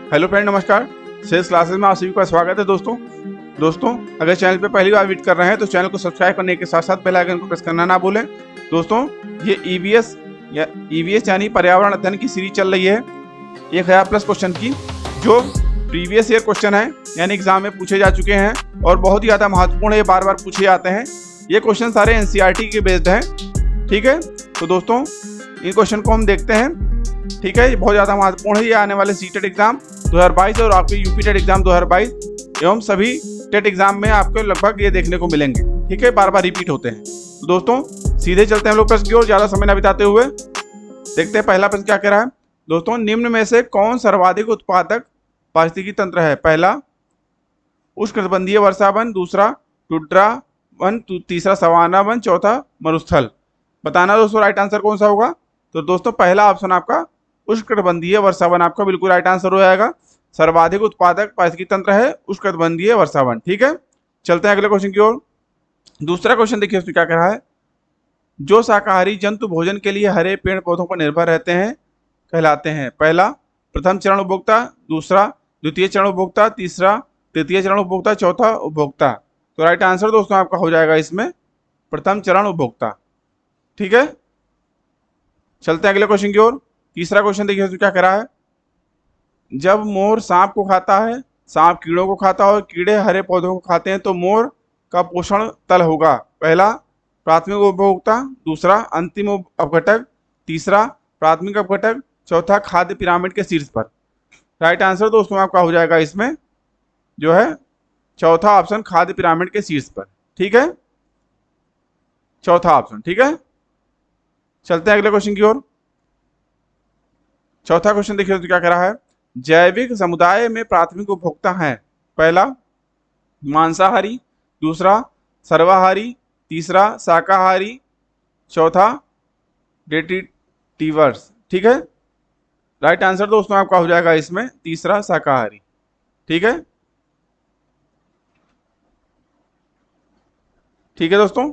Hello friend, नमस्कार। Sales classes में आप सभी का स्वागत है। दोस्तों अगर चैनल पे पहली बार विजिट कर रहे हैं तो चैनल को सब्सक्राइब करने के साथ साथ बेल आइकन को प्रेस करना ना भूलें। दोस्तों, ये ईवीएस यानी पर्यावरण अध्ययन की सीरीज चल रही है 1000+ क्वेश्चन की, जो प्रीवियस ईयर क्वेश्चन है यानी एग्जाम में पूछे जा चुके हैं और बहुत ही ज़्यादा महत्वपूर्ण है, बार बार पूछे जाते हैं। ये क्वेश्चन सारे एनसीईआरटी के बेस्ड हैं। ठीक है, तो दोस्तों इन क्वेश्चन को हम देखते हैं। ठीक है, ये बहुत ज़्यादा महत्वपूर्ण है। ये आने वाले सीटेट एग्जाम 2022 और आपके यूपी टेट एग्जाम 2022 एवं सभी टेट एग्जाम में आपको लगभग ये देखने को मिलेंगे। ठीक है, बार बार रिपीट होते हैं। तो दोस्तों सीधे चलते हैं हम लोग प्रश्न की ओर, ज़्यादा समय न बिताते हुए। देखते हैं पहला प्रश्न क्या कह रहा है। दोस्तों, निम्न में से कौन सर्वाधिक उत्पादक पारिस्थितिकी तंत्र है? पहला उष्णकटिबंधीय वर्षा वन, दूसरा टुड्रा वन, तीसरा सवाना वन, चौथा मरुस्थल। बताना दोस्तों राइट आंसर कौन सा होगा। तो दोस्तों पहला ऑप्शन आपका उष्णकटिबंधीय वर्षा वन आपका बिल्कुल राइट आंसर हो जाएगा। सर्वाधिक उत्पादक पारिस्थितिकी तंत्र है उष्णकटिबंधीय वर्षा वन। ठीक है, चलते हैं अगले क्वेश्चन की ओर। दूसरा क्वेश्चन देखिए उसमें क्या कह रहा है। जो शाकाहारी जंतु भोजन के लिए हरे पेड़ पौधों पर निर्भर रहते हैं कहलाते हैं? पहला प्रथम चरण उपभोक्ता, दूसरा द्वितीय चरण उपभोक्ता, तीसरा तृतीय चरण उपभोक्ता, चौथा उपभोक्ता। तो राइट आंसर दोस्तों आपका हो जाएगा इसमें प्रथम चरण उपभोक्ता। ठीक है, चलते हैं अगले क्वेश्चन की ओर। तीसरा क्वेश्चन देखिए क्या कह रहा है। जब मोर सांप को खाता है, सांप कीड़ों को खाता है और कीड़े हरे पौधों को खाते हैं तो मोर का पोषण तल होगा? पहला प्राथमिक उपभोक्ता, दूसरा अंतिम अपघटक, तीसरा प्राथमिक अपघटक, चौथा खाद्य पिरामिड के शीर्ष पर। राइट आंसर दोस्तों आपका हो जाएगा इसमें जो है चौथा ऑप्शन, खाद्य पिरामिड के शीर्ष पर। ठीक है, चौथा ऑप्शन। ठीक है, चलते हैं अगले क्वेश्चन की ओर। चौथा क्वेश्चन देखिए तो क्या कह रहा है। जैविक समुदाय में प्राथमिक उपभोक्ता हैं? पहला मांसाहारी, दूसरा सर्वाहारी, तीसरा शाकाहारी, चौथा डेटिटिवर्स। ठीक है, राइट आंसर दोस्तों आपका हो जाएगा इसमें तीसरा शाकाहारी। ठीक है, ठीक है दोस्तों,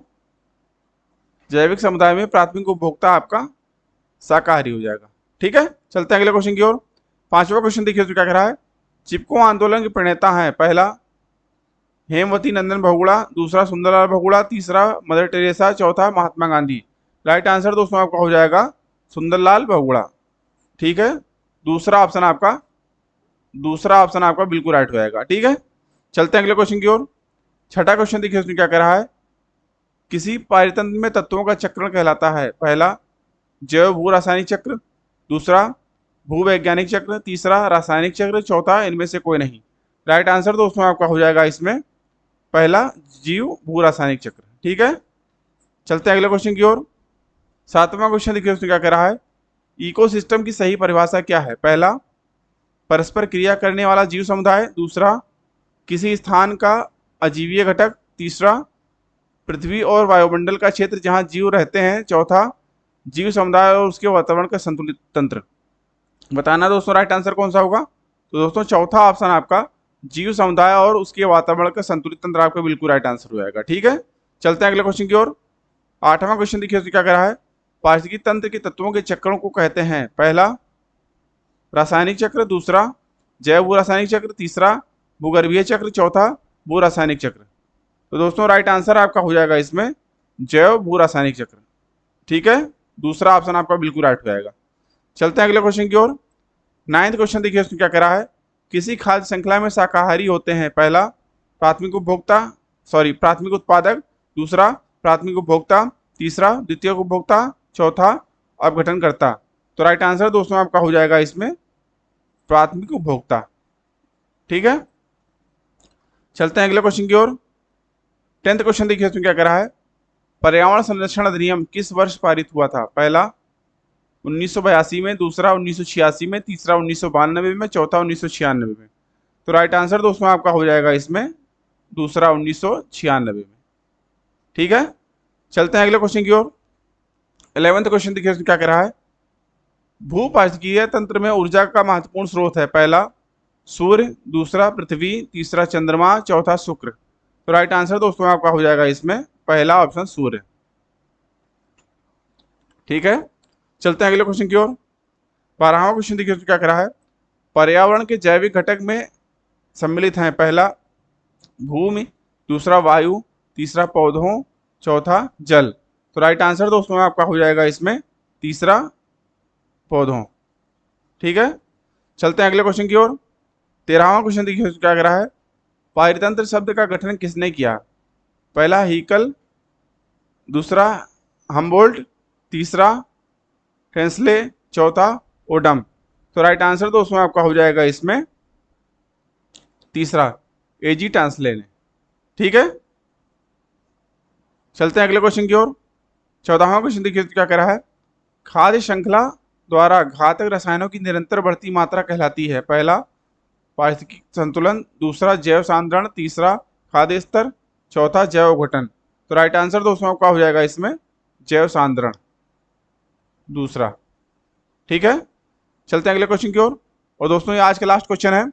जैविक समुदाय में प्राथमिक उपभोक्ता आपका शाकाहारी हो जाएगा। ठीक है, चलते हैं अगले क्वेश्चन की ओर। पांचवा क्वेश्चन देखिए तो क्या कह रहा है। चिपको आंदोलन के प्रणेता हैं? पहला हेमवती नंदन बहुगुणा, दूसरा सुंदरलाल बहुगुणा, तीसरा मदर टेरेसा, चौथा महात्मा गांधी। राइट आंसर दोस्तों आपका हो जाएगा सुंदरलाल बहुगुणा। ठीक है, दूसरा ऑप्शन आपका बिल्कुल राइट हो जाएगा। ठीक है, चलते हैं अगले क्वेश्चन की ओर। छठा क्वेश्चन देखिए उसमें क्या कह रहा है। किसी पारितंत्र में तत्वों का चक्रण कहलाता है? पहला जैव भू रासायनिक चक्र, दूसरा भूवैज्ञानिक चक्र, तीसरा रासायनिक चक्र, चौथा इनमें से कोई नहीं। राइट आंसर दोस्तों आपका हो जाएगा इसमें पहला जीव भू रासायनिक चक्र। ठीक है, चलते हैं अगले क्वेश्चन की ओर। सातवां क्वेश्चन देखिए उसमें क्या कह रहा है। इकोसिस्टम की सही परिभाषा क्या है? पहला परस्पर क्रिया करने वाला जीव समुदाय, दूसरा किसी स्थान का अजीवीय घटक, तीसरा पृथ्वी और वायुमंडल का क्षेत्र जहां जीव रहते हैं, चौथा जीव समुदाय और उसके वातावरण का संतुलित तंत्र। बताना दोस्तों राइट आंसर कौन सा होगा। तो दोस्तों चौथा ऑप्शन आपका जीव समुदाय और उसके वातावरण का संतुलित तंत्र आपका बिल्कुल राइट आंसर हो जाएगा। ठीक है, चलते हैं अगले क्वेश्चन की ओर। आठवां क्वेश्चन देखिए क्या कह रहा है। पारिस्थितिकी तंत्र के तत्वों के चक्रों को कहते हैं? पहला रासायनिक चक्र, दूसरा जैव भू रासायनिक चक्र, तीसरा भूगर्भीय चक्र, चौथा भू रासायनिक चक्र। तो दोस्तों राइट आंसर आपका हो जाएगा इसमें जैव भू रासायनिक चक्र। ठीक है, दूसरा ऑप्शन आपका बिल्कुल राइट हो जाएगा। चलते हैं अगले क्वेश्चन की ओर। नाइन्थ क्वेश्चन देखिए उसमें क्या कह रहा है। किसी खाद्य श्रृंखला में शाकाहारी होते हैं? पहला प्राथमिक उत्पादक, दूसरा प्राथमिक उपभोक्ता, तीसरा द्वितीय उपभोक्ता, चौथा अपघटनकर्ता। तो राइट आंसर दोस्तों आपका हो जाएगा इसमें प्राथमिक उपभोक्ता। ठीक है, चलते हैं अगले क्वेश्चन की ओर। 10th क्वेश्चन देखिए उसमें क्या कह रहा है। पर्यावरण संरक्षण अधिनियम किस वर्ष पारित हुआ था? पहला 1982 में, दूसरा 1986 में, तीसरा 1992 में, चौथा 1996 में। तो राइट आंसर दोस्तों आपका हो जाएगा इसमें दूसरा 1996 में। ठीक है, चलते हैं अगले क्वेश्चन की ओर। 11th क्वेश्चन देखिए क्या कह रहा है। भू पारिस्थितिकीय तंत्र में ऊर्जा का महत्वपूर्ण स्रोत है? पहला सूर्य, दूसरा पृथ्वी, तीसरा चंद्रमा, चौथा शुक्र। तो राइट आंसर दोस्तों आपका हो जाएगा इसमें पहला ऑप्शन सूर्य। ठीक है, चलते हैं अगले क्वेश्चन की ओर। 12वां क्वेश्चन देखिए क्या कह रहा है। पर्यावरण के जैविक घटक में सम्मिलित हैं? पहला भूमि, दूसरा वायु, तीसरा पौधों, चौथा जल। तो राइट आंसर दोस्तों आपका हो जाएगा इसमें तीसरा पौधों। ठीक है, चलते हैं अगले क्वेश्चन की ओर। 13वां क्वेश्चन देखिए क्या कह रहा है, पारतंत्र शब्द का गठन किसने किया? पहला हीकल, दूसरा हम्बोल्ट, तीसरा हेंसले, चौथा ओडम। तो राइट आंसर दोस्तों आपका हो जाएगा इसमें तीसरा एजी टांसले ने। ठीक है, चलते हैं अगले क्वेश्चन की ओर। 14वां क्वेश्चन देखिए क्या कह रहा है, खाद्य श्रृंखला द्वारा घातक रसायनों की निरंतर बढ़ती मात्रा कहलाती है? पहला पारिस्थितिक संतुलन, दूसरा जैव सांद्रण, तीसरा खाद्य स्तर, चौथा जैव अपघटन। तो राइट आंसर दोस्तों आपका हो जाएगा इसमें जैव सांद्रण, दूसरा। ठीक है, चलते हैं अगले क्वेश्चन की ओर। और दोस्तों ये आज का लास्ट क्वेश्चन है,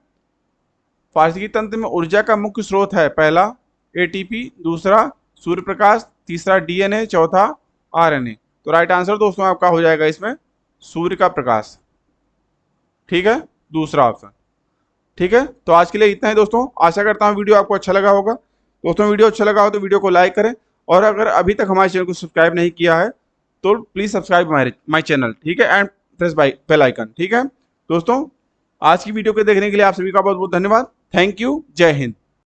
पारिस्थितिकी तंत्र में ऊर्जा का मुख्य स्रोत है? पहला एटीपी, दूसरा सूर्य प्रकाश, तीसरा डीएनए, चौथा आरएनए। तो राइट आंसर दोस्तों आपका हो जाएगा इसमें सूर्य का प्रकाश। ठीक है, दूसरा ऑप्शन। ठीक है, तो आज के लिए इतना ही दोस्तों। आशा करता हूँ वीडियो आपको अच्छा लगा होगा। दोस्तों वीडियो अच्छा लगा हो तो वीडियो को लाइक करें, और अगर अभी तक हमारे चैनल को सब्सक्राइब नहीं किया है तो प्लीज सब्सक्राइब माई चैनल। ठीक है, एंड प्रेस बेल आइकन। ठीक है दोस्तों, आज की वीडियो को देखने के लिए आप सभी का बहुत बहुत धन्यवाद। थैंक यू, जय हिंद।